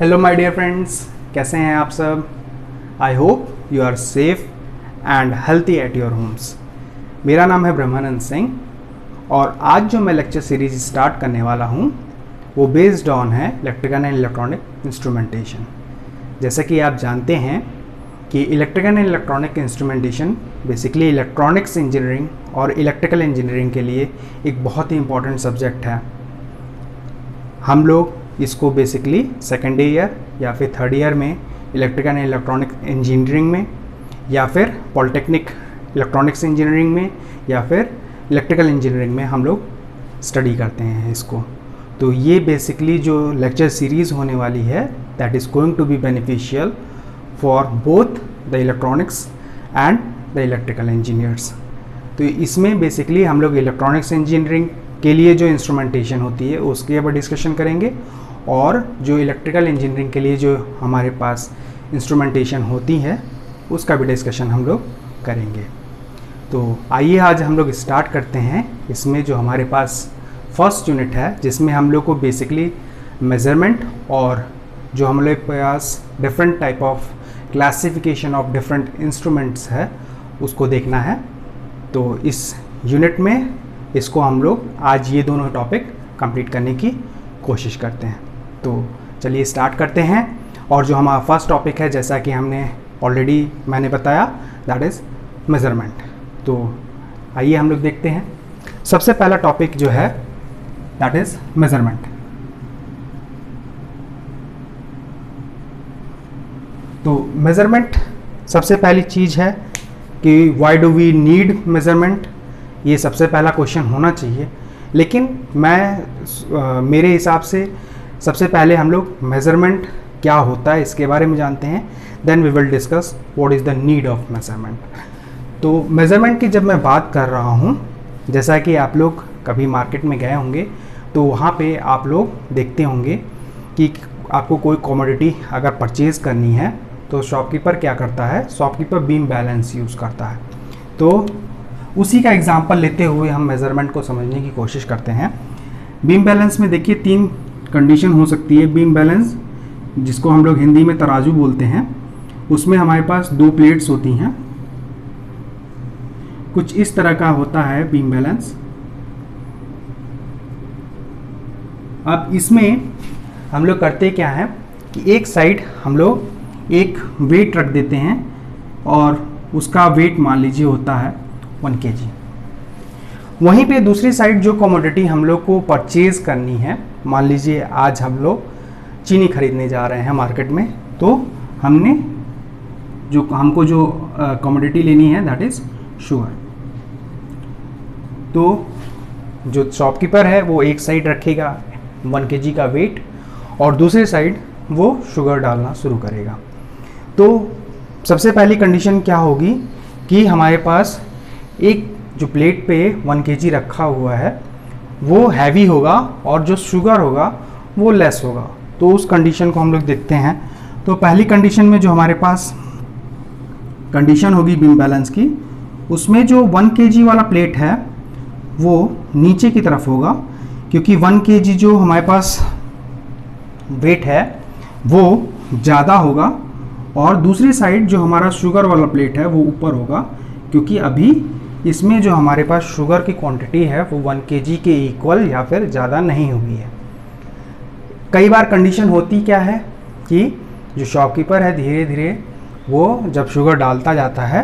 Hello my dear friends, कैसे हैं आप सब। I hope you are safe and healthy at your homes. मेरा नाम है ब्रह्मानंद सिंह और आज जो मैं लेक्चर सीरीज स्टार्ट करने वाला हूं वो बेस्ड ऑन है इलेक्ट्रिकल एंड इलेक्ट्रॉनिक इंस्ट्रूमेंटेशन। जैसा कि आप जानते हैं कि electrical and electronic instrumentation basically electronics engineering और इलेक्ट्रिकल इंजीनियरिंग के लिए एक बहुत ही इंपॉर्टेंट सब्जेक्ट है। हम लोग इसको बेसिकली सेकेंड ईयर या फिर थर्ड ईयर में इलेक्ट्रिकल एंड इलेक्ट्रॉनिक इंजीनियरिंग में या फिर पॉलिटेक्निक इलेक्ट्रॉनिक्स इंजीनियरिंग में या फिर इलेक्ट्रिकल इंजीनियरिंग में हम लोग स्टडी करते हैं इसको। तो ये बेसिकली जो लेक्चर सीरीज़ होने वाली है that is going to be beneficial for both the electronics and the electrical engineers. तो इसमें बेसिकली हम लोग इलेक्ट्रॉनिक्स इंजीनियरिंग के लिए जो इंस्ट्रूमेंटेशन होती है उसके ऊपर डिस्कशन करेंगे और जो इलेक्ट्रिकल इंजीनियरिंग के लिए जो हमारे पास इंस्ट्रूमेंटेशन होती है उसका भी डिस्कशन हम लोग करेंगे। तो आइए आज हम लोग स्टार्ट करते हैं। इसमें जो हमारे पास फर्स्ट यूनिट है जिसमें हम लोग को बेसिकली मेजरमेंट और जो हम लोग के पास different type of classification of different instruments है उसको देखना है। तो इस यूनिट में इसको हम लोग आज ये दोनों टॉपिक कंप्लीट करने की कोशिश करते हैं। तो चलिए स्टार्ट करते हैं। और जो हमारा फर्स्ट टॉपिक है जैसा कि मैंने बताया दैट इज़ मेज़रमेंट। तो आइए हम लोग देखते हैं। सबसे पहला टॉपिक जो है दैट इज़ मेज़रमेंट। तो मेज़रमेंट सबसे पहली चीज़ है कि why do we need measurement, ये सबसे पहला क्वेश्चन होना चाहिए। लेकिन मेरे हिसाब से सबसे पहले हम लोग मेज़रमेंट क्या होता है इसके बारे में जानते हैं, then we will discuss what is the need of measurement. तो मेज़रमेंट की जब मैं बात कर रहा हूँ, जैसा कि आप लोग कभी मार्केट में गए होंगे तो वहाँ पे आप लोग देखते होंगे कि आपको कोई कमोडिटी अगर परचेज़ करनी है तो शॉपकीपर क्या करता है, शॉपकीपर बीम बैलेंस यूज़ करता है। तो उसी का एग्जांपल लेते हुए हम मेज़रमेंट को समझने की कोशिश करते हैं। बीम बैलेंस में देखिए 3 कंडीशन हो सकती है। बीम बैलेंस जिसको हम लोग हिंदी में तराजू बोलते हैं, उसमें हमारे पास 2 प्लेट्स होती हैं। कुछ इस तरह का होता है बीम बैलेंस। अब इसमें हम लोग करते क्या है कि एक साइड हम लोग एक वेट रख देते हैं और उसका वेट मान लीजिए होता है 1 kg। वहीं पे दूसरी साइड जो कमोडिटी हम लोग को परचेज करनी है, मान लीजिए आज हम लोग चीनी खरीदने जा रहे हैं मार्केट में, तो हमको जो कमोडिटी लेनी है दैट इज़ शुगर। तो जो शॉपकीपर है वो एक साइड रखेगा 1 kg का वेट और दूसरी साइड वो शुगर डालना शुरू करेगा। तो सबसे पहली कंडीशन क्या होगी कि हमारे पास एक जो प्लेट पे 1 kg रखा हुआ है वो हैवी होगा और जो शुगर होगा वो लेस होगा। तो उस कंडीशन को हम लोग देखते हैं। तो पहली कंडीशन में जो हमारे पास कंडीशन होगी बीम बैलेंस की, उसमें जो 1 kg वाला प्लेट है वो नीचे की तरफ होगा, क्योंकि 1 kg जो हमारे पास वेट है वो ज़्यादा होगा और दूसरी साइड जो हमारा शुगर वाला प्लेट है वो ऊपर होगा, क्योंकि अभी इसमें जो हमारे पास शुगर की क्वांटिटी है वो 1 kg के इक्वल या फिर ज़्यादा नहीं हुई है। कई बार कंडीशन होती क्या है कि जो शॉपकीपर है धीरे धीरे वो जब शुगर डालता जाता है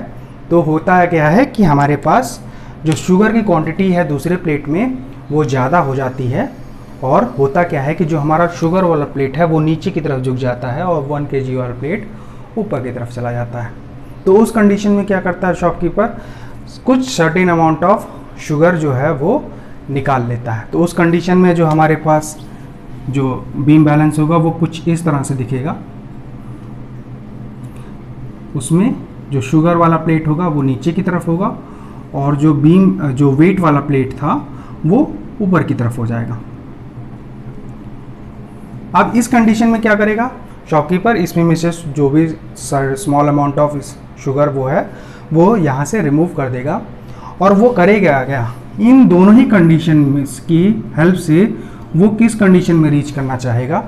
तो होता है क्या है कि हमारे पास जो शुगर की क्वांटिटी है दूसरे प्लेट में वो ज़्यादा हो जाती है और होता क्या है कि जो हमारा शुगर वाला प्लेट है वो नीचे की तरफ झुक जाता है और 1 kg वाला प्लेट ऊपर की तरफ चला जाता है। तो उस कंडीशन में क्या करता है शॉपकीपर, कुछ सर्टेन अमाउंट ऑफ शुगर जो है वो निकाल लेता है। तो उस कंडीशन में जो हमारे पास जो बीम बैलेंस होगा वो कुछ इस तरह से दिखेगा। उसमें जो शुगर वाला प्लेट होगा वो नीचे की तरफ होगा और जो वेट वाला प्लेट था वो ऊपर की तरफ हो जाएगा। अब इस कंडीशन में क्या करेगा शॉपकीपर, इसमें में से जो भी स्मॉल अमाउंट ऑफ शुगर वो है वो यहाँ से रिमूव कर देगा और वो करेगा क्या, इन दोनों ही कंडीशन की हेल्प से वो किस कंडीशन में रीच करना चाहेगा,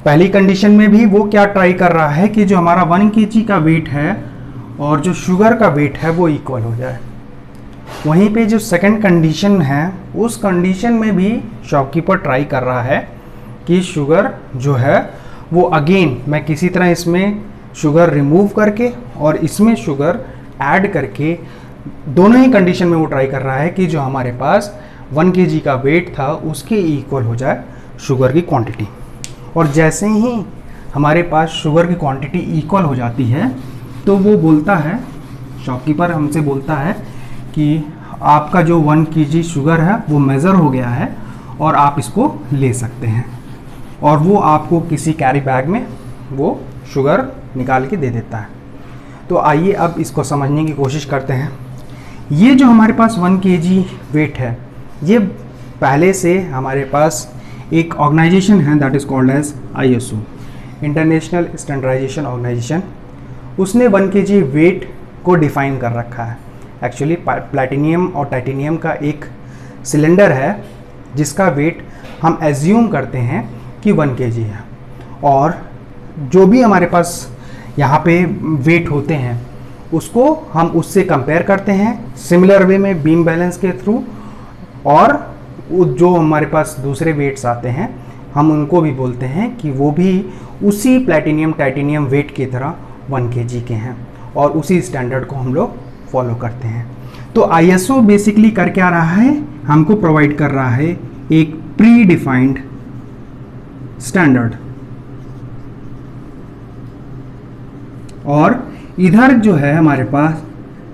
पहली कंडीशन में भी वो क्या ट्राई कर रहा है कि जो हमारा 1 kg का वेट है और जो शुगर का वेट है वो इक्वल हो जाए। वहीं पे जो सेकंड कंडीशन है, उस कंडीशन में भी शॉपकीपर ट्राई कर रहा है कि शुगर जो है वो अगेन मैं किसी तरह इसमें शुगर रिमूव करके और इसमें शुगर ऐड करके, दोनों ही कंडीशन में वो ट्राई कर रहा है कि जो हमारे पास 1 kg का वेट था उसके इक्वल हो जाए शुगर की क्वांटिटी। और जैसे ही हमारे पास शुगर की क्वांटिटी इक्वल हो जाती है तो वो बोलता है, शॉपकीपर हमसे बोलता है कि आपका जो 1 kg शुगर है वो मेज़र हो गया है और आप इसको ले सकते हैं। और वो आपको किसी कैरी बैग में वो शुगर निकाल के दे देता है। तो आइए अब इसको समझने की कोशिश करते हैं। ये जो हमारे पास 1 kg वेट है, ये पहले से हमारे पास एक ऑर्गेनाइजेशन है that is called as ISO, international standardisation organisation. उसने 1 kg वेट को डिफाइन कर रखा है। एक्चुअली प्लैटिनियम और टाइटेनियम का एक सिलेंडर है जिसका वेट हम एज्यूम करते हैं कि 1 kg है, और जो भी हमारे पास यहाँ पे वेट होते हैं उसको हम उससे कंपेयर करते हैं सिमिलर वे में बीम बैलेंस के थ्रू, और जो हमारे पास दूसरे वेट्स आते हैं हम उनको भी बोलते हैं कि वो भी उसी प्लैटिनियम टाइटेनियम वेट की तरह 1 kg के हैं, और उसी स्टैंडर्ड को हम लोग फॉलो करते हैं। तो ISO बेसिकली कर क्या रहा है, हमको प्रोवाइड कर रहा है एक प्री डिफाइंड स्टैंडर्ड, और इधर जो है हमारे पास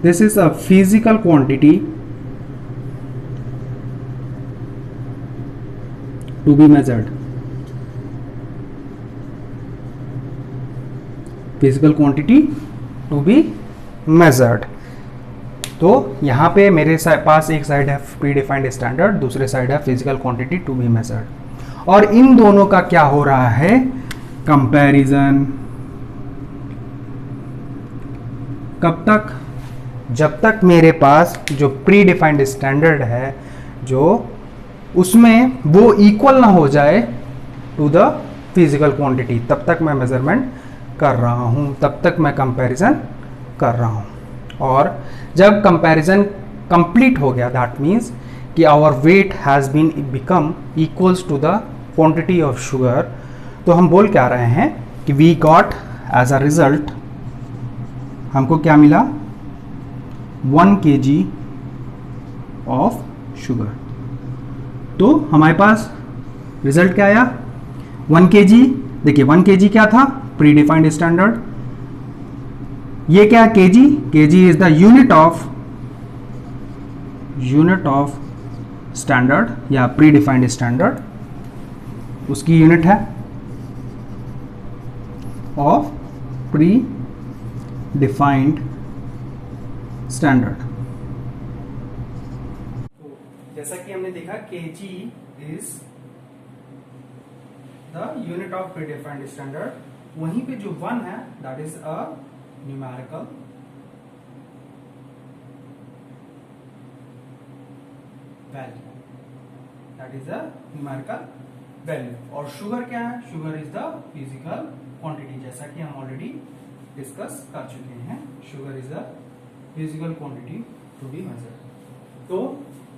this is a physical quantity to be measured. Physical quantity to be measured. तो यहाँ पे मेरे पास एक साइड है प्री डिफाइंड स्टैंडर्ड, दूसरे साइड है physical quantity to be measured, और इन दोनों का क्या हो रहा है, कंपैरिजन। कब तक, जब तक मेरे पास जो प्री डिफाइंड स्टैंडर्ड है जो उसमें वो इक्वल ना हो जाए टू द फिजिकल क्वांटिटी, तब तक मैं मेजरमेंट कर रहा हूं, तब तक मैं कंपैरिजन कर रहा हूं। और जब कंपैरिजन कंप्लीट हो गया, दैट मीन्स कि our weight has been become equals to the quantity of sugar, तो हम बोल क्या रहे हैं कि we got as a result, हमको क्या मिला, 1 kg ऑफ शुगर। तो हमारे पास रिजल्ट क्या आया, 1 kg। देखिए 1 kg क्या था, प्री डिफाइंड स्टैंडर्ड। ये क्या है, kg is the unit of standard या प्री डिफाइंड स्टैंडर्ड, उसकी यूनिट है ऑफ प्री डिफाइंड स्टैंडर्ड। तो जैसा कि हमने देखा kg is the unit of pre defined standard, वहीं पे जो 1 है that is a numerical value, that is a numerical value. और शुगर क्या है, sugar is the physical quantity, जैसा कि हम ऑलरेडी डिस्कस कर चुके हैं, sugar is the physical quantity to be measured. तो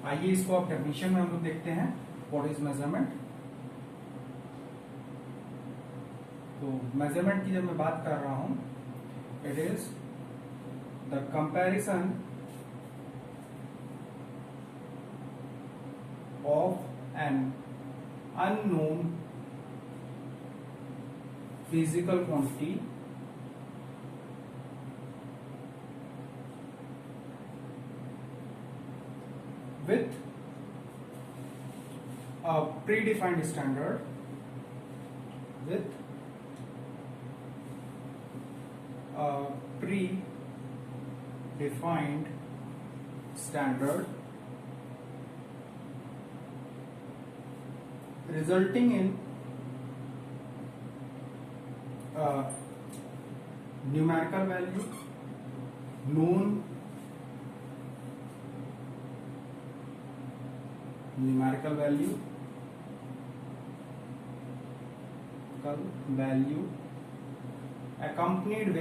आइए इसको आप डेफिनेशन में हम लोग देखते हैं, व्हाट इज मेजरमेंट। तो मेजरमेंट की जब मैं बात कर रहा हूं, it is the comparison of an unknown physical quantity with a predefined standard, with a predefined standard, resulting in a numerical value known numerical value numerical value accompanied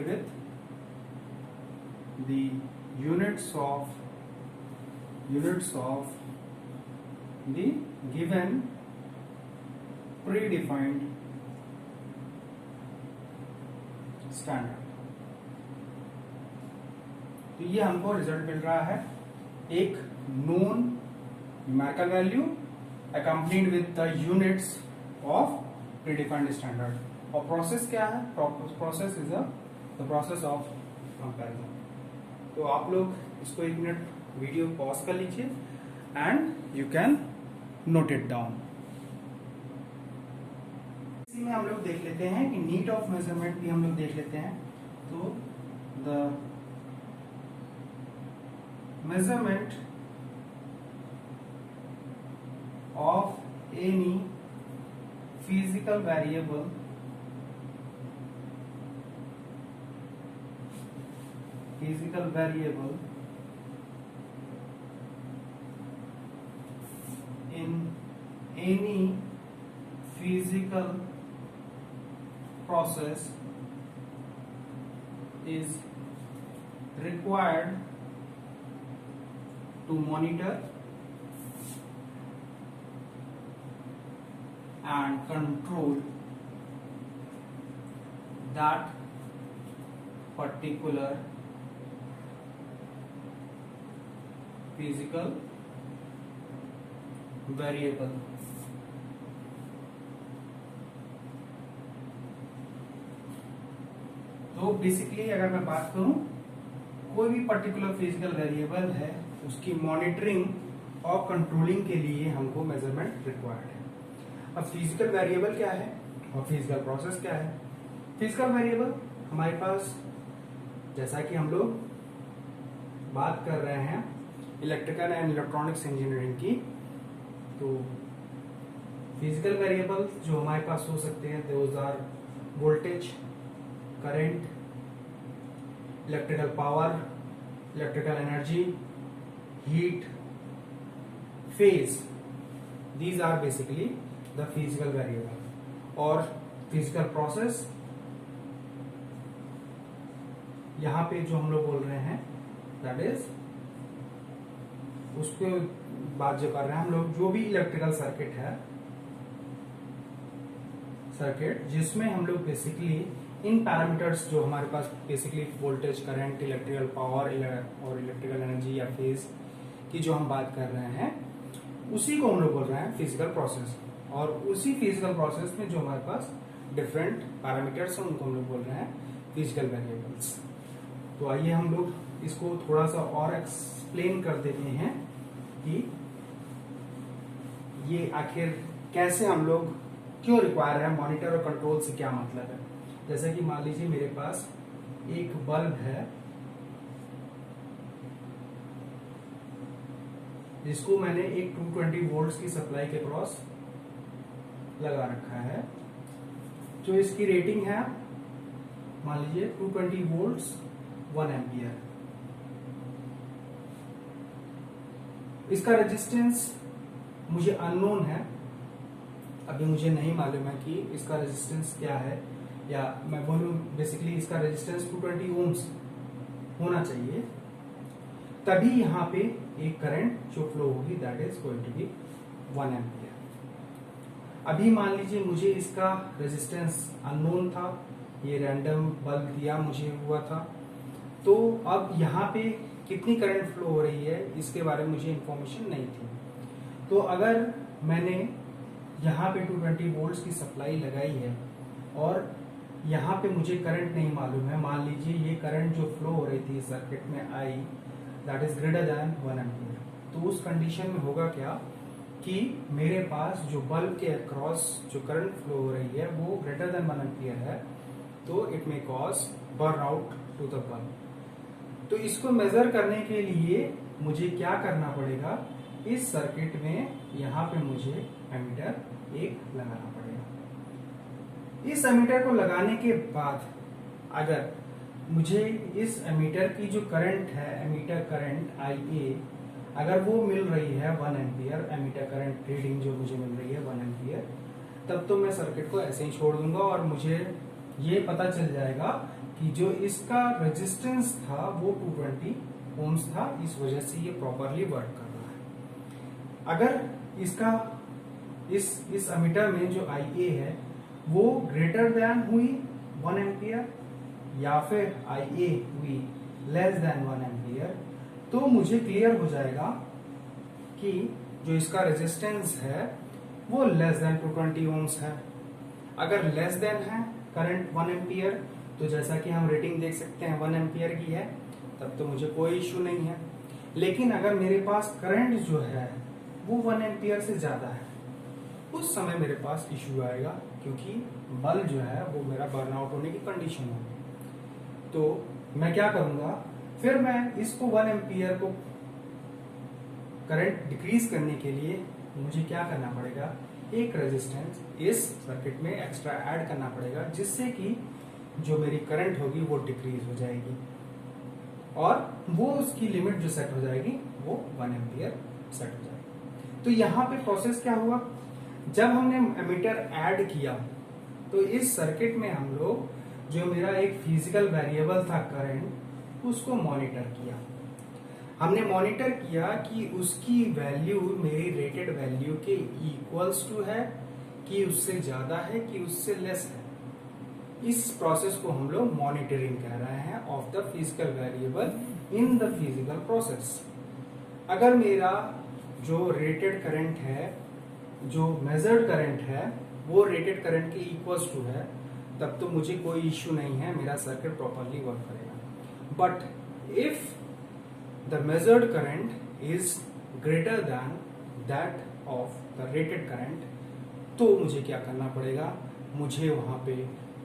with the units of the given predefined standard। तो ये हमको result मिल रहा है एक known numerical value accompanied with the units of predefined standard। और process क्या है? Process is the process of comparison. तो आप लोग इसको 1 मिनट वीडियो पॉज कर लीजिए and you can note it down. इसी में हम लोग देख लेते हैं कि नीड ऑफ मेजरमेंट भी हम लोग देख लेते हैं। तो the measurement of any physical variable in any physical process is required to monitor and control that particular physical variable। तो बेसिकली अगर मैं बात करूं, कोई भी पर्टिकुलर फिजिकल वेरिएबल है उसकी मॉनिटरिंग और कंट्रोलिंग के लिए हमको मेजरमेंट रिक्वायर्ड है। अब फिजिकल वेरिएबल क्या है और फिजिकल प्रोसेस क्या है? फिजिकल वेरिएबल हमारे पास, जैसा कि हम लोग बात कर रहे हैं इलेक्ट्रिकल एंड इलेक्ट्रॉनिक्स इंजीनियरिंग की, तो फिजिकल वेरिएबल जो हमारे पास हो सकते हैं those are voltage, current, electrical power, electrical energy, heat, phase. These are basically the physical variable. और फिजिकल प्रोसेस, यहां पे जो हम लोग बोल रहे हैं दैट इज उसके बात जो कर रहे हैं हम लोग, जो भी इलेक्ट्रिकल सर्किट है, जिसमें हम लोग बेसिकली इन पैरामीटर्स जो हमारे पास basically voltage, current, electrical power और इलेक्ट्रिकल एनर्जी या फेज की जो हम बात कर रहे हैं, उसी को हम लोग बोल रहे हैं फिजिकल प्रोसेस। और उसी फिजिकल प्रोसेस में जो हमारे पास डिफरेंट पैरामीटर्स हैं उनको हम लोग बोल रहे हैं फिजिकल वेरिएबल्स। तो आइए हम लोग इसको थोड़ा सा और एक्सप्लेन कर देते हैं कि ये आखिर कैसे हम लोग क्यों रिक्वायर है, मॉनिटर और कंट्रोल से क्या मतलब है। जैसे कि मान लीजिए मेरे पास एक बल्ब है जिसको मैंने एक 220 वोल्ट्स की सप्लाई के क्रॉस लगा रखा है। जो इसकी रेटिंग है मान लीजिए 220 वोल्ट्स 1 एम्पियर। इसका रेजिस्टेंस मुझे अननोन है, अभी मुझे नहीं मालूम है कि इसका रेजिस्टेंस क्या है, या मैं बोलूं बेसिकली इसका रेजिस्टेंस 220 ओम्स होना चाहिए, तभी यहां पे एक करंट जो फ्लो होगी that is going to be 1 ampere. अभी मान लीजिए मुझे इसका रेजिस्टेंस अननोन था, ये रैंडम बल्ब दिया मुझे हुआ था, तो अब यहाँ पे कितनी करंट फ्लो हो रही है इसके बारे में मुझे इंफॉर्मेशन नहीं थी। तो अगर मैंने यहाँ पे 220 वोल्ट्स की सप्लाई लगाई है और यहाँ पे मुझे करंट नहीं मालूम है, मान लीजिए ये करंट जो फ्लो हो रही थी सर्किट में I that is greater than 1 ampere, तो उस कंडीशन में होगा क्या कि मेरे पास जो बल्ब के अक्रॉस जो करंट फ्लो हो रही है वो ग्रेटर देन 1 एम्पियर है, तो it may cause burn out to the bulb. तो इसको मेजर करने के लिए मुझे क्या करना पड़ेगा, इस सर्किट में यहाँ पे मुझे एमीटर एक लगाना पड़ेगा। इस एमीटर को लगाने के बाद अगर मुझे इस एमीटर की जो करंट है, एमीटर करंट IA, अगर वो मिल रही है 1 एम्पियर, एमीटर करंट रीडिंग जो मुझे मिल रही है 1 एम्पियर, तब तो मैं सर्किट को ऐसे ही छोड़ दूंगा और मुझे ये पता चल जाएगा कि जो इसका रेजिस्टेंस था वो 220 ओम्स था, इस वजह से ये प्रॉपरली वर्क कर रहा है। अगर इसका इस एमीटर में जो IA है वो ग्रेटर देन हुई 1 एम्पियर या फिर IA हुई लेस देन 1 एम्पियर, तो मुझे क्लियर हो जाएगा कि जो इसका रेजिस्टेंस है वो लेस देन 220 ओम्स है। अगर लेस देन है करंट 1 एम्पियर, तो जैसा कि हम रेटिंग देख सकते हैं 1 एम्पियर की है, तब तो मुझे कोई इश्यू नहीं है। लेकिन अगर मेरे पास करंट जो है वो 1 एम्पियर से ज्यादा है, उस समय मेरे पास इश्यू आएगा, क्योंकि बल्ब जो है वो मेरा बर्नआउट होने की कंडीशन होगी। तो मैं क्या करूंगा, फिर मैं इसको 1 एम्पियर को करंट डिक्रीज करने के लिए मुझे क्या करना पड़ेगा, एक रेजिस्टेंस इस सर्किट में एक्स्ट्रा ऐड करना पड़ेगा, जिससे कि जो मेरी करंट होगी वो डिक्रीज हो जाएगी और वो उसकी लिमिट जो सेट हो जाएगी वो 1 एम्पियर सेट हो जाएगी। तो यहाँ पे प्रोसेस क्या हुआ, जब हमने एमीटर ऐड किया तो इस सर्किट में हम लोग जो मेरा एक फिजिकल वेरिएबल था करंट, उसको मॉनिटर किया। हमने मॉनिटर किया कि उसकी वैल्यू मेरी रेटेड वैल्यू के इक्वल्स टू है कि उससे ज्यादा है कि उससे लेस है। इस प्रोसेस को हम लोग मॉनिटरिंग कह रहे हैं of the physical variable in the physical process. अगर मेरा जो रेटेड करंट है, जो मेजर्ड करंट है, वो रेटेड करंट के इक्वल्स टू है, तब तो मुझे कोई इश्यू नहीं है, मेरा सर्किट प्रॉपरली वर्क करेगा। But if the measured current is greater then that of the rated current, तो मुझे क्या करना पड़ेगा, मुझे वहां पे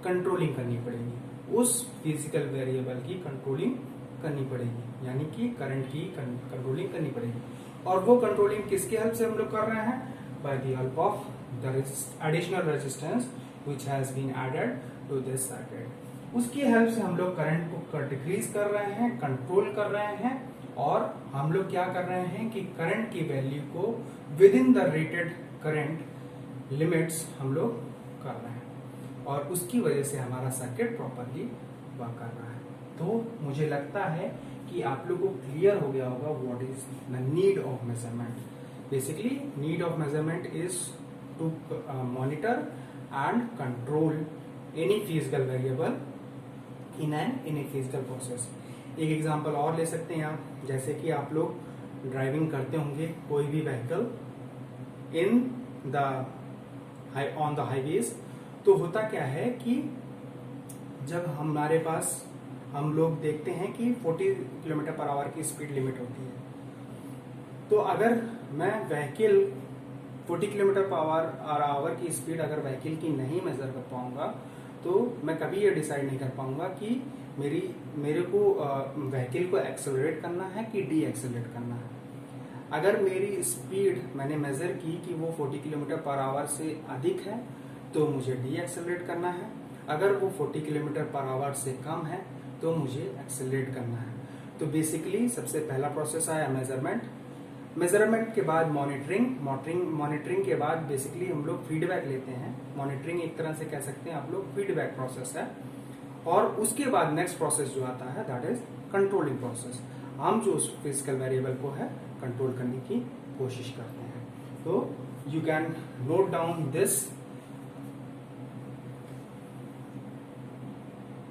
कंट्रोलिंग करनी पड़ेगी, उस फिजिकल वेरिएबल की कंट्रोलिंग करनी पड़ेगी, यानी कि करंट की कंट्रोलिंग करनी पड़ेगी। और वो कंट्रोलिंग किसके हेल्प से हम लोग कर रहे हैं, by the help of the additional resistance which has been added to this circuit. उसकी हेल्प से हम लोग करंट को डिक्रीज कर रहे हैं, कंट्रोल कर रहे हैं, और हम लोग क्या कर रहे हैं कि करंट की वैल्यू को with in the rated current limits हम लोग कर रहे हैं, और उसकी वजह से हमारा सर्किट प्रॉपरली वर्क कर रहा है। तो मुझे लगता है कि आप लोगों को क्लियर हो गया होगा what is the need of measurement. Basically need of measurement is to monitor and control any physical variable in a physical process. एक एग्जांपल और ले सकते हैं आप, जैसे कि आप लोग ड्राइविंग करते होंगे कोई भी vehicle in the on the highways, तो होता क्या है कि जब हमारे पास हम लोग देखते हैं कि 40 किलोमीटर पर आवर की स्पीड लिमिट होती है, तो अगर मैं व्हीकल 40 किलोमीटर पर आवर की स्पीड अगर व्हीकल की नहीं मेजर कर पाऊंगा, तो मैं कभी ये डिसाइड नहीं कर पाऊंगा कि मेरे को व्हीकल को एक्सेलरेट करना है कि डी एक्सेलरेट करना है। अगर मेरी स्पीड मैंने मेजर की कि वो 40 किलोमीटर पर आवर से अधिक है, तो मुझे डी एक्सेलरेट करना है। अगर वो 40 किलोमीटर पर आवर से कम है, तो मुझे एक्सेलरेट करना है। तो बेसिकली सबसे पहला प्रोसेस आया मेजरमेंट, मेजरमेंट के बाद मॉनिटरिंग के बाद बेसिकली हम लोग फीडबैक लेते हैं। मॉनिटरिंग एक तरह से कह सकते हैं आप लोग फीडबैक प्रोसेस है, और उसके बाद नेक्स्ट प्रोसेस जो आता है दैट इज कंट्रोलिंग प्रोसेस। हम जो उस फिजिकल वेरिएबल को है कंट्रोल करने की कोशिश करते हैं। तो you can note down this.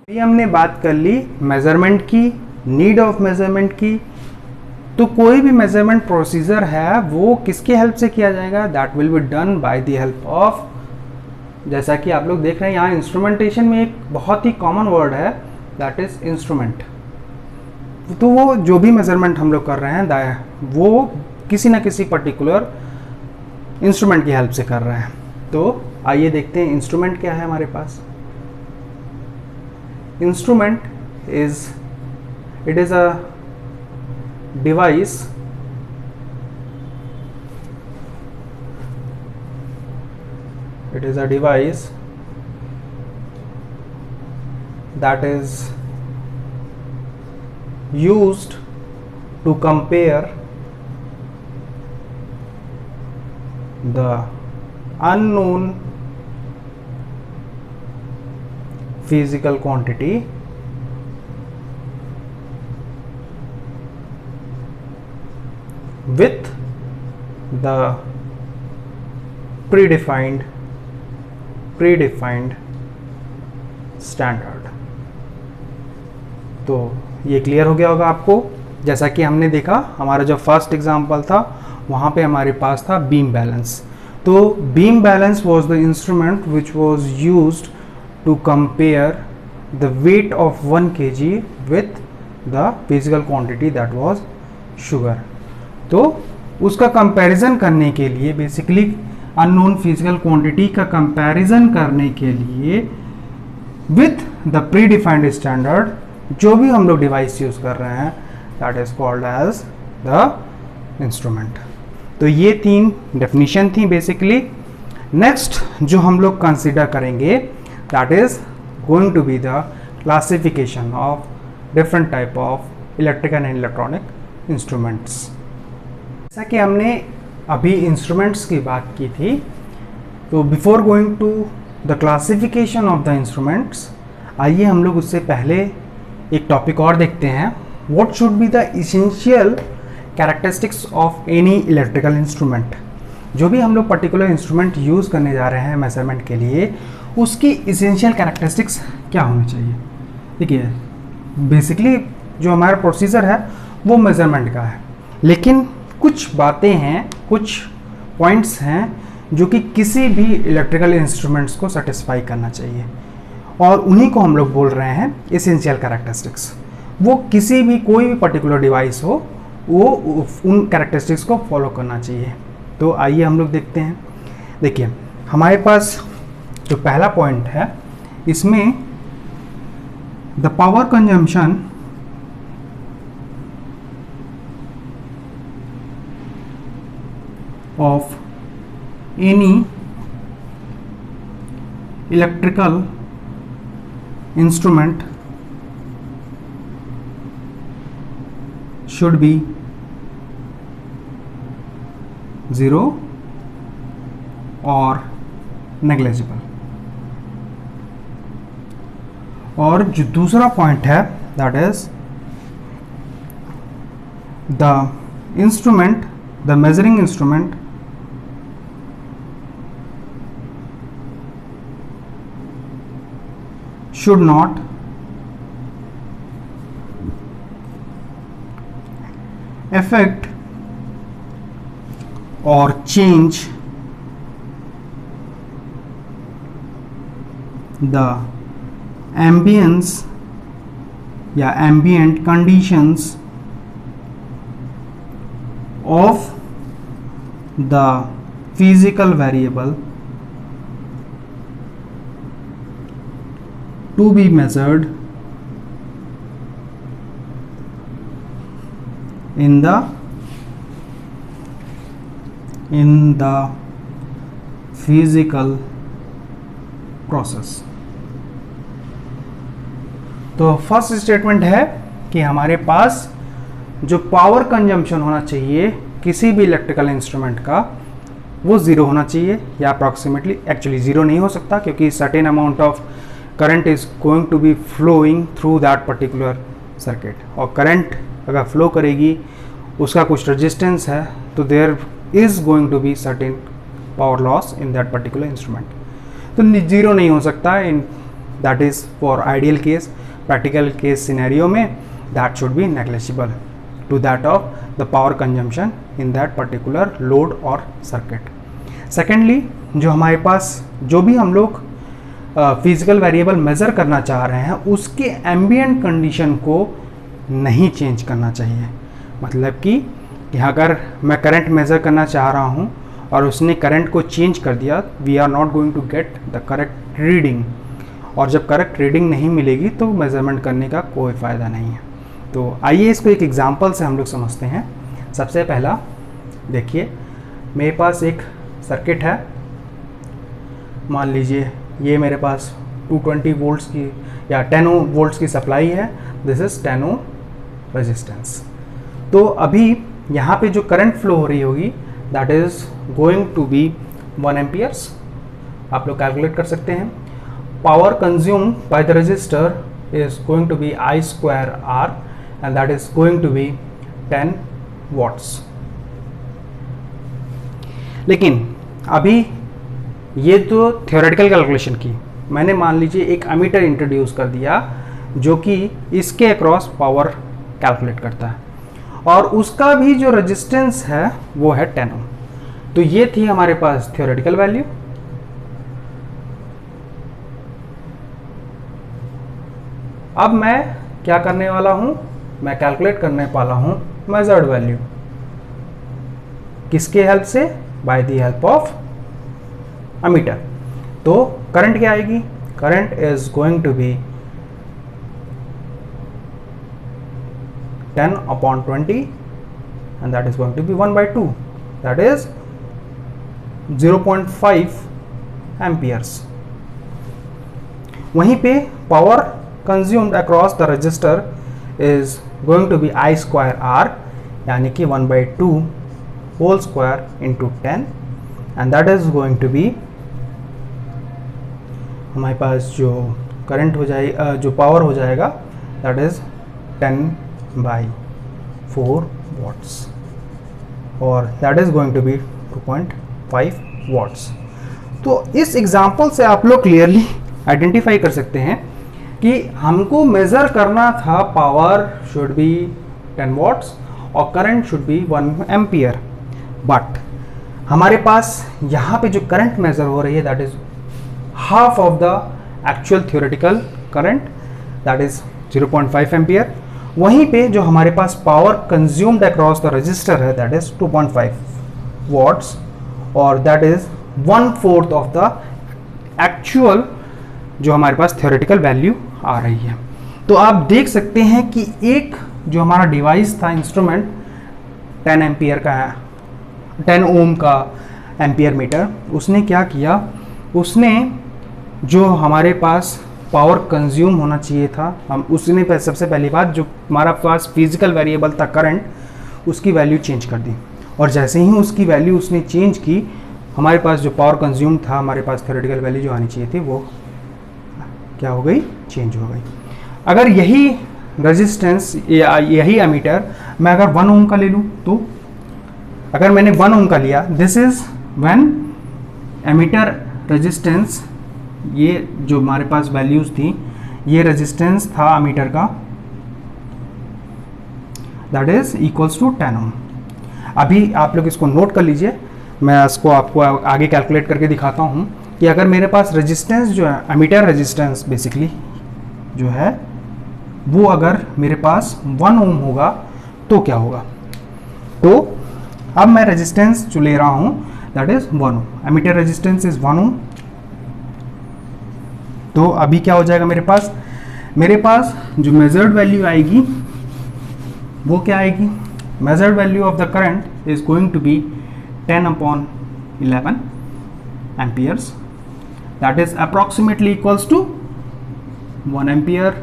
अभी हमने बात कर ली मेजरमेंट की, नीड ऑफ मेजरमेंट की। तो कोई भी मेजरमेंट प्रोसीजर है वो किसके हेल्प से किया जाएगा, that will be done by the help of, जैसा कि आप लोग देख रहे हैं यहाँ इंस्ट्रूमेंटेशन में एक बहुत ही कॉमन वर्ड है दैट इज इंस्ट्रूमेंट। तो वो जो भी मेजरमेंट हम लोग कर रहे हैं वो किसी ना किसी पर्टिकुलर इंस्ट्रूमेंट की हेल्प से कर रहे हैं। तो आइए देखते हैं इंस्ट्रूमेंट क्या है हमारे पास। Instrument it is a device that is used to compare the unknown physical quantity with the predefined standard। तो ये क्लियर हो गया होगा आपको। जैसा कि हमने देखा हमारा जो फर्स्ट एग्जांपल था वहाँ पे हमारे पास था बीम बैलेंस। तो beam balance was the instrument which was used to compare the weight of 1 kg with the physical quantity that was sugar. तो उसका कंपैरिजन करने के लिए बेसिकली अननोन फिजिकल क्वांटिटी का कंपैरिजन करने के लिए with the pre defined standard जो भी हम लोग डिवाइस यूज कर रहे हैं that is called as the instrument. तो ये 3 डेफिनेशन थी बेसिकली। नेक्स्ट जो हम लोग कंसिडर करेंगे that is going to be the classification of different type of electrical and electronic instruments. जैसा कि हमने अभी इंस्ट्रूमेंट्स की बात की थी, तो before going to the classification of the instruments आइए हम लोग उससे पहले एक टॉपिक और देखते हैं। What should be the essential characteristics of any electrical instrument. जो भी हम लोग पर्टिकुलर इंस्ट्रूमेंट यूज़ करने जा रहे हैं मेजरमेंट के लिए उसकी इसेंशियल कैरेक्टरिस्टिक्स क्या होनी चाहिए। देखिए बेसिकली जो हमारा प्रोसीजर है वो मेजरमेंट का है, लेकिन कुछ बातें हैं, कुछ पॉइंट्स हैं जो कि किसी भी इलेक्ट्रिकल इंस्ट्रूमेंट्स को सेटिस्फाई करना चाहिए और उन्हीं को हम लोग बोल रहे हैं एसेंशियल कैरेक्टरिस्टिक्स। वो किसी भी कोई भी पर्टिकुलर डिवाइस हो वो उन कैरेक्टरिस्टिक्स को फॉलो करना चाहिए। तो आइए हम लोग देखते हैं। देखिए हमारे पास जो पहला पॉइंट है इसमें the power consumption of any electrical instrument should be 0 or negligible। और जो दूसरा पॉइंट है that is the instrument, the measuring instrument should not affect or change the ambience या ambient conditions of the physical variable to be measured in the physical process। तो first statement है कि हमारे पास जो पावर कंजम्पशन होना चाहिए किसी भी इलेक्ट्रिकल इंस्ट्रूमेंट का वो ज़ीरो होना चाहिए या अप्रॉक्सीमेटली, एक्चुअली ज़ीरो नहीं हो सकता क्योंकि certain amount of current is going to be flowing through that particular circuit, और करंट अगर फ्लो करेगी उसका कुछ रेजिस्टेंस है तो there is going to be certain power loss in that particular instrument. तो ज़ीरो नहीं हो सकता in that is for ideal case. Practical case scenario में that should be negligible to that of the power consumption in that particular load और circuit. Secondly जो हमारे पास जो भी हम लोग फिजिकल वेरिएबल मेज़र करना चाह रहे हैं उसके एम्बिएंट कंडीशन को नहीं चेंज करना चाहिए। मतलब कि यहाँ अगर मैं करंट मेज़र करना चाह रहा हूँ और उसने करंट को चेंज कर दिया, we are not going to get the correct reading, और जब करेक्ट रीडिंग नहीं मिलेगी तो मेज़रमेंट करने का कोई फ़ायदा नहीं है। तो आइए इसको एक एग्जांपल से हम लोग समझते हैं। सबसे पहला देखिए मेरे पास एक सर्किट है, मान लीजिए ये मेरे पास 220 वोल्ट्स की या 10 वोल्ट्स की सप्लाई है, दिस इज 10 ओम रेजिस्टेंस। तो अभी यहाँ पे जो करंट फ्लो हो रही होगी that is going to be 1 amperes. आप लोग कैलकुलेट कर सकते हैं। Power consumed by the resistor is going to be I square R and that is going to be 10 watts। लेकिन अभी ये तो थियोरेटिकल कैलकुलेशन की, मैंने मान लीजिए एक अमीटर इंट्रोड्यूस कर दिया जो कि इसके अक्रॉस पावर कैलकुलेट करता है, और उसका भी जो रेजिस्टेंस है वो है 10 ओम। तो ये थी हमारे पास थियोरेटिकल वैल्यू। अब मैं क्या करने वाला हूं, मैं कैलकुलेट करने वाला हूं मेजर्ड वैल्यू। किसके हेल्प से? By the help of ammeter. तो करंट क्या आएगी? Current is going to be 10/20 and that is going to be 1/2, that is 0.5 amperes। वहीं पे power consumed across the register is going to be I square R, यानी कि 1/2 whole square into 10 and that is going to be, हमारे पास जो current हो जाए जो पावर हो जाएगा that is 10/4 watts और that is going to be 2.5 watts। तो इस एग्जाम्पल से आप लोग क्लियरली आइडेंटिफाई कर सकते हैं कि हमको मेज़र करना था पावर शुड बी 10 वाट्स और current should be 1 ampere, but हमारे पास यहाँ पे जो करंट मेज़र हो रही है that is half of the actual theoretical current, that is 0.5 ampere. वहीं पे जो हमारे पास power consumed across the resistor है दैट इज 2.5 वाट्स और that is 1/4 of the actual जो हमारे पास थियोरेटिकल वैल्यू आ रही है। तो आप देख सकते हैं कि एक जो हमारा डिवाइस था, इंस्ट्रूमेंट 10 एम्पियर का है, 10 ओम का एम्पियर मीटर, उसने क्या किया, उसने जो हमारे पास पावर कंज्यूम होना चाहिए था, हम उसने सबसे पहली बात जो हमारा पास फिजिकल वेरिएबल था करंट, उसकी वैल्यू चेंज कर दी, और जैसे ही उसकी वैल्यू उसने चेंज की, हमारे पास जो पावर कंज्यूम था, हमारे पास थियोरेटिकल वैल्यू जो आनी चाहिए थी वो क्या हो गई, चेंज हो गई। अगर यही रेजिस्टेंस या यही एमीटर मैं अगर 1 ओम का ले लूँ, तो अगर मैंने 1 ओम का लिया, this is when ammeter resistance, ये जो हमारे पास वैल्यूज थी, ये रेजिस्टेंस था एमीटर का, दैट इज इक्वल्स टू 10 ओम। अभी आप लोग इसको नोट कर लीजिए, मैं इसको आपको आगे कैलकुलेट करके दिखाता हूँ कि अगर मेरे पास रेजिस्टेंस जो है, एमीटर रेजिस्टेंस बेसिकली जो है वो अगर मेरे पास 1 ओम होगा तो क्या होगा। तो अब मैं रेजिस्टेंस जो ले रहा हूँ that is 1 ohm, ammeter resistance is 1 ohm. तो अभी क्या हो जाएगा, मेरे पास जो मेजर्ड वैल्यू आएगी वो क्या आएगी, measured value of the current is going to be 10/11 amperes, that is approximately equals to 1 ampere,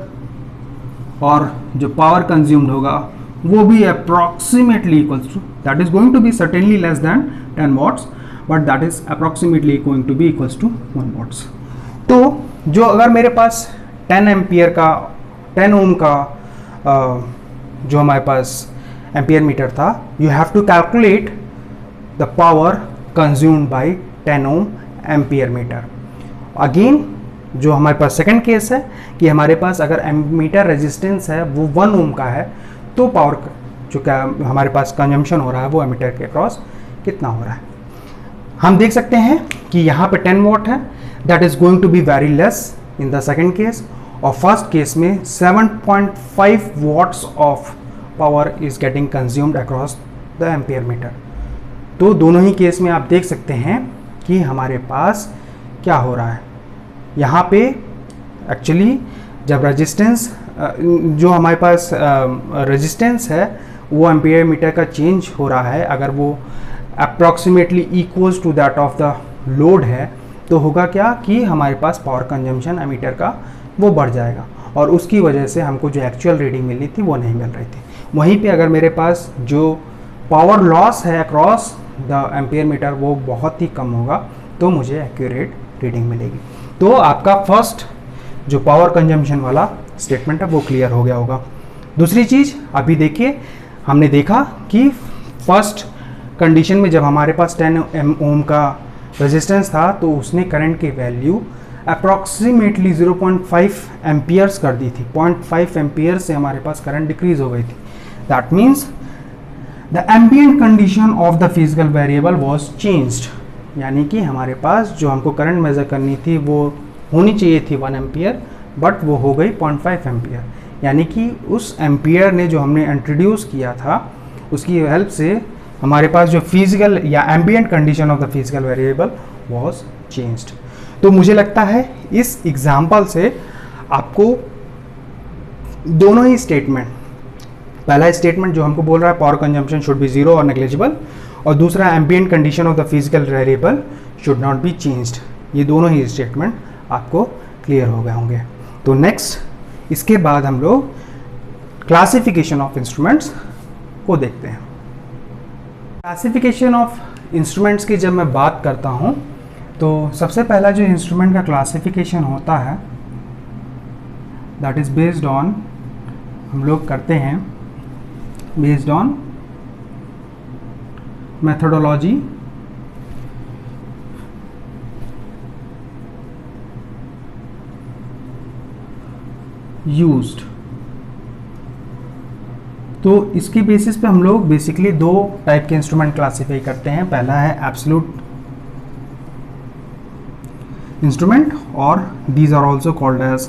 और जो पावर कंज्यूम्ड होगा वो भी approximately equals to, that is going to be certainly less than 10 watts but that is approximately going to be equals to 1 watts। तो जो अगर मेरे पास 10 ampere का 10 ओम का जो हमारे पास एम्पियर मीटर था, you have to calculate the power consumed by 10 ohm ampere meter. Again जो हमारे पास सेकंड केस है कि हमारे पास अगर एमीटर रेजिस्टेंस है वो 1 ओम का है, तो पावर जो क्या हमारे पास कंजम्पशन हो रहा है वो एमीटर के अक्रॉस कितना हो रहा है। हम देख सकते हैं कि यहाँ पे 10 वाट है, that is going to be very less in the second case, और फर्स्ट केस में 7.5 watts of power is getting consumed across the ampere meter. तो दोनों ही केस में आप देख सकते हैं कि हमारे पास क्या हो रहा है। यहाँ पे एक्चुअली जब रेजिस्टेंस जो हमारे पास रेजिस्टेंस है वो एम्पियर मीटर का चेंज हो रहा है, अगर वो approximately equals to that of the load है, तो होगा क्या कि हमारे पास पावर कंजम्पशन एमीटर का वो बढ़ जाएगा, और उसकी वजह से हमको जो एक्चुअल रीडिंग मिलनी थी वो नहीं मिल रही थी। वहीं पे अगर मेरे पास जो पावर लॉस है अक्रॉस द एम्पियर मीटर वो बहुत ही कम होगा, तो मुझे एक्यूरेट रीडिंग मिलेगी। तो आपका फर्स्ट जो पावर कंजम्पशन वाला स्टेटमेंट है वो क्लियर हो गया होगा। दूसरी चीज़ अभी देखिए, हमने देखा कि फर्स्ट कंडीशन में जब हमारे पास 10 ओम का रेजिस्टेंस था तो उसने करंट की वैल्यू अप्रॉक्सीमेटली 0.5 एम्पियर्स कर दी थी। 0.5 एम्पियर से हमारे पास करंट डिक्रीज हो गई थी। That means the ambient condition of the physical variable was changed, यानी कि हमारे पास जो हमको करंट मेजर करनी थी वो होनी चाहिए थी 1 एम्पियर, बट वो हो गई 0.5 एम्पियर। यानी कि उस एम्पियर ने जो हमने इंट्रोड्यूस किया था उसकी हेल्प से हमारे पास जो फिजिकल या ambient condition of the physical variable was changed. तो मुझे लगता है इस एग्जाम्पल से आपको दोनों ही स्टेटमेंट, पहला स्टेटमेंट जो हमको बोल रहा है power consumption should be zero और नेग्लिजिबल, और दूसरा ambient condition of the physical variable should not be changed, ये दोनों ही स्टेटमेंट आपको क्लियर हो गए होंगे। तो नेक्स्ट इसके बाद हम लोग क्लासिफिकेशन ऑफ इंस्ट्रूमेंट्स को देखते हैं। क्लासिफिकेशन ऑफ इंस्ट्रूमेंट्स की जब मैं बात करता हूँ तो सबसे पहला जो इंस्ट्रूमेंट का क्लासिफिकेशन होता है दैट इज़ बेस्ड ऑन, हम लोग करते हैं बेस्ड ऑन methodology used। तो इसके बेसिस पे हम लोग बेसिकली दो टाइप के इंस्ट्रूमेंट क्लासीफाई करते हैं। पहला है एब्सोल्यूट इंस्ट्रूमेंट और these are also called as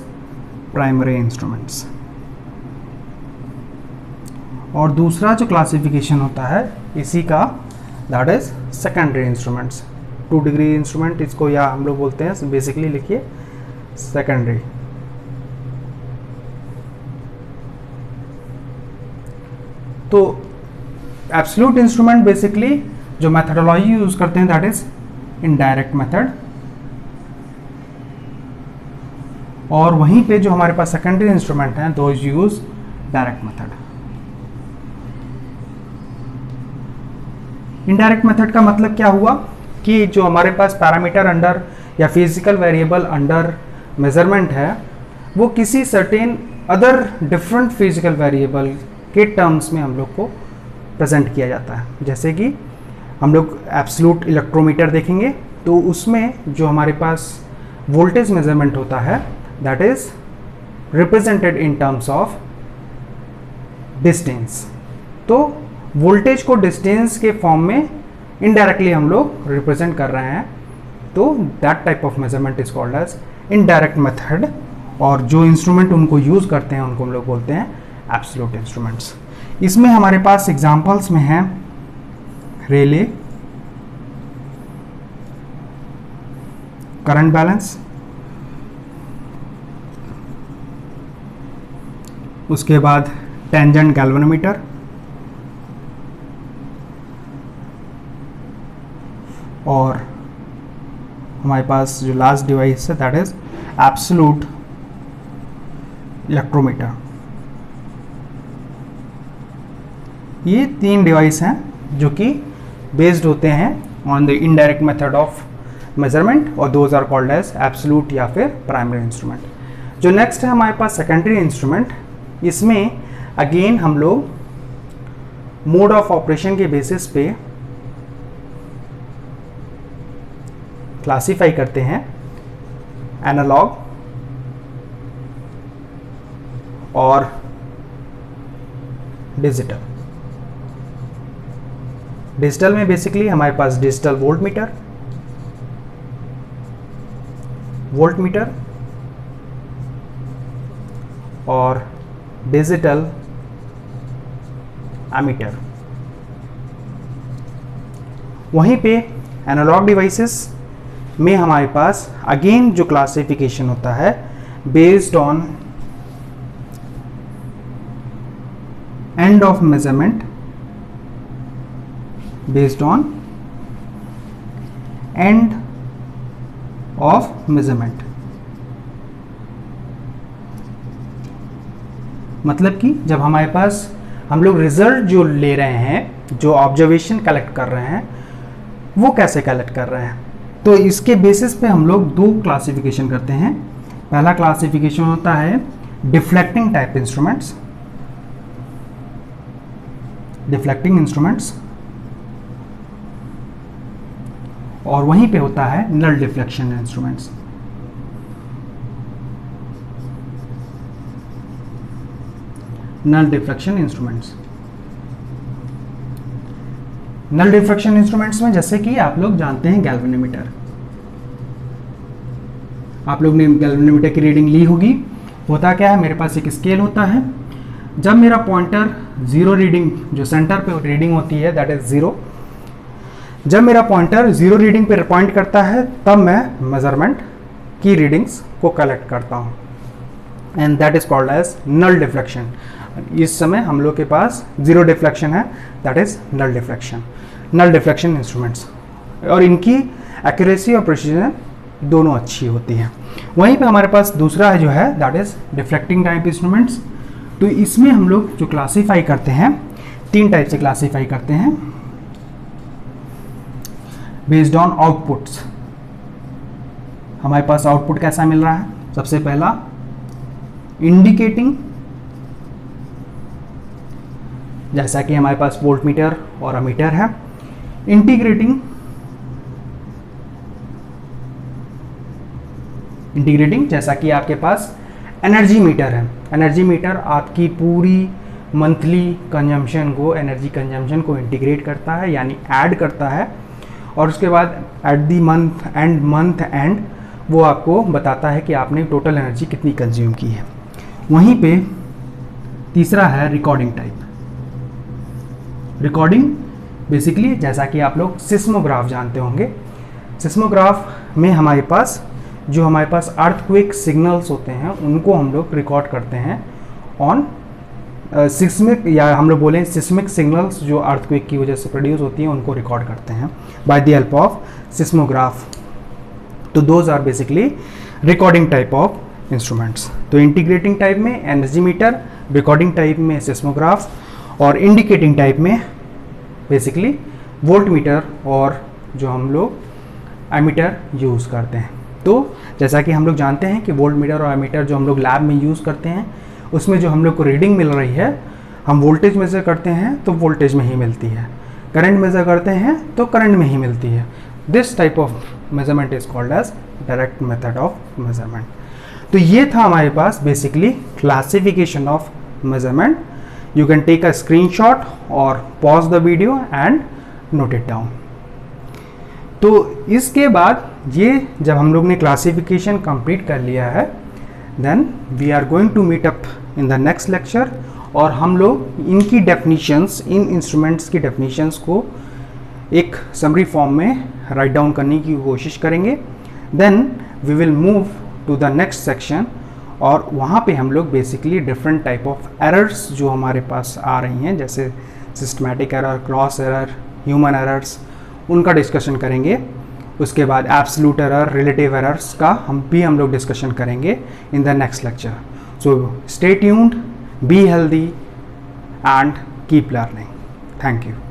primary instruments. और दूसरा जो क्लासिफिकेशन होता है इसी का that is secondary instruments. 2 degree instrument इसको या हम लोग बोलते हैं, बेसिकली लिखिए सेकेंडरी। तो एब्सोल्यूट इंस्ट्रूमेंट बेसिकली जो मेथडोलॉजी यूज करते हैं दैट इज इनडायरेक्ट मेथड, और वहीं पे जो हमारे पास सेकेंडरी इंस्ट्रूमेंट हैं those use direct method. Indirect method का मतलब क्या हुआ कि जो हमारे पास पैरामीटर अंडर या फिजिकल वेरिएबल अंडर मेजरमेंट है वो किसी certain other different physical variable के टर्म्स में हम लोग को प्रेजेंट किया जाता है। जैसे कि हम लोग एब्सोल्यूट इलेक्ट्रोमीटर देखेंगे तो उसमें जो हमारे पास वोल्टेज मेजरमेंट होता है that is represented in terms of distance. तो वोल्टेज को डिस्टेंस के फॉर्म में इनडायरेक्टली हम लोग रिप्रेजेंट कर रहे हैं, तो that type of measurement is called as indirect method. और जो इंस्ट्रूमेंट उनको यूज करते हैं उनको हम लोग बोलते हैं एब्सोल्यूट इंस्ट्रूमेंट्स। इसमें हमारे पास एग्जांपल्स में हैं रेले, करंट बैलेंस, उसके बाद टेंजेंट गैल्वेनोमीटर, और हमारे पास जो लास्ट डिवाइस है दैट इज एब्सोल्यूट इलेक्ट्रोमीटर। ये 3 डिवाइस हैं जो कि बेस्ड होते हैं on the indirect method of measurement, और those are called as absolute या फिर प्राइमरी इंस्ट्रूमेंट। जो नेक्स्ट है हमारे पास सेकेंडरी इंस्ट्रूमेंट, इसमें अगेन हम लोग मोड ऑफ ऑपरेशन के बेसिस पे क्लासिफाई करते हैं एनालॉग और डिजिटल। डिजिटल में बेसिकली हमारे पास डिजिटल वोल्टमीटर और डिजिटल एमीटर। वहीं पे एनालॉग डिवाइसेस में हमारे पास अगेन जो क्लासिफिकेशन होता है based on end of measurement, based on end of measurement. मतलब कि जब हमारे पास हम लोग रिजल्ट जो ले रहे हैं, जो ऑब्जर्वेशन कलेक्ट कर रहे हैं, वो कैसे कलेक्ट कर रहे हैं। तो इसके बेसिस पे हम लोग दो क्लासिफिकेशन करते हैं। पहला क्लासिफिकेशन होता है deflecting type instruments, deflecting instruments, और वहीं पे होता है null deflection instruments. Null deflection instruments, null deflection instruments में जैसे कि आप लोग जानते हैं गैल्वेनोमीटर, आप लोग ने गैल्वेनोमीटर की रीडिंग ली होगी। होता क्या है, मेरे पास एक स्केल होता है, जब मेरा पॉइंटर जीरो रीडिंग, जो सेंटर पे रीडिंग होती है दैट इज जीरो, जब मेरा पॉइंटर जीरो रीडिंग पे पॉइंट करता है तब मैं मेजरमेंट की रीडिंग्स को कलेक्ट करता हूँ, and that is called as null deflection. इस समय हम लोग के पास जीरो डिफ्लेक्शन है, that is null deflection, null deflection instruments, और इनकी एक्यूरेसी और प्रिसीजन दोनों अच्छी होती है। वहीं पे हमारे पास दूसरा है जो है that is deflecting type instruments. तो इसमें हम लोग जो क्लासीफाई करते हैं, तीन टाइप से क्लासीफाई करते हैं बेस्ड ऑन आउटपुट्स। हमारे पास आउटपुट कैसा मिल रहा है, सबसे पहला इंडिकेटिंग, जैसा कि हमारे पास वोल्ट मीटर और अमीटर है। इंटीग्रेटिंग, इंटीग्रेटिंग जैसा कि आपके पास एनर्जी मीटर है। एनर्जी मीटर आपकी पूरी मंथली कंजम्पशन को, एनर्जी कंजम्पशन को इंटीग्रेट करता है, यानी ऐड करता है, और उसके बाद एट दी मंथ एंड वो आपको बताता है कि आपने टोटल एनर्जी कितनी कंज्यूम की है। वहीं पे तीसरा है रिकॉर्डिंग टाइप। रिकॉर्डिंग बेसिकली जैसा कि आप लोग सिस्मोग्राफ जानते होंगे, सिस्मोग्राफ में हमारे पास जो हमारे पास अर्थक्वेक सिग्नल्स होते हैं उनको हम लोग रिकॉर्ड करते हैं ऑन सिस्मिक, या हम लोग बोलें सिस्मिक सिग्नल्स जो अर्थक्वेक की वजह से प्रोड्यूस होती हैं उनको रिकॉर्ड करते हैं by the help of seismograph. तो those are basically recording type of instruments. तो इंटीग्रेटिंग टाइप में एनर्जी मीटर, रिकॉर्डिंग टाइप में सिस्मोग्राफ, और इंडिकेटिंग टाइप में बेसिकली वोल्ट मीटर और जो हम लोग एमीटर यूज़ करते हैं। तो जैसा कि हम लोग जानते हैं कि वोल्ट मीटर और एमीटर जो हम लोग लैब में यूज़ करते हैं उसमें जो हम लोग को रीडिंग मिल रही है, हम वोल्टेज मेज़र करते हैं तो वोल्टेज में ही मिलती है, करंट मेज़र करते हैं तो करंट में ही मिलती है। This type of measurement is called as direct method of measurement. तो ये था हमारे पास basically classification of measurement. You can take a screenshot or pause the video and note it down. तो इसके बाद ये जब हम लोग ने क्लासिफिकेशन कंप्लीट कर लिया है, then we are going to meet up in the next lecture, और हम लोग इनकी डेफिनीशंस, इन इंस्ट्रूमेंट्स की डेफिनीशंस को एक समरी फॉर्म में राइट डाउन करने की कोशिश करेंगे। Then we will move to the next section, और वहाँ पे हम लोग basically different type of errors जो हमारे पास आ रही हैं, जैसे systematic error, gross error, human errors, उनका डिस्कशन करेंगे। उसके बाद एब्सोल्यूट एरर, रिलेटिव एरर्स का हम लोग डिस्कशन करेंगे इन the next lecture. So stay tuned, be healthy and keep learning. Thank you.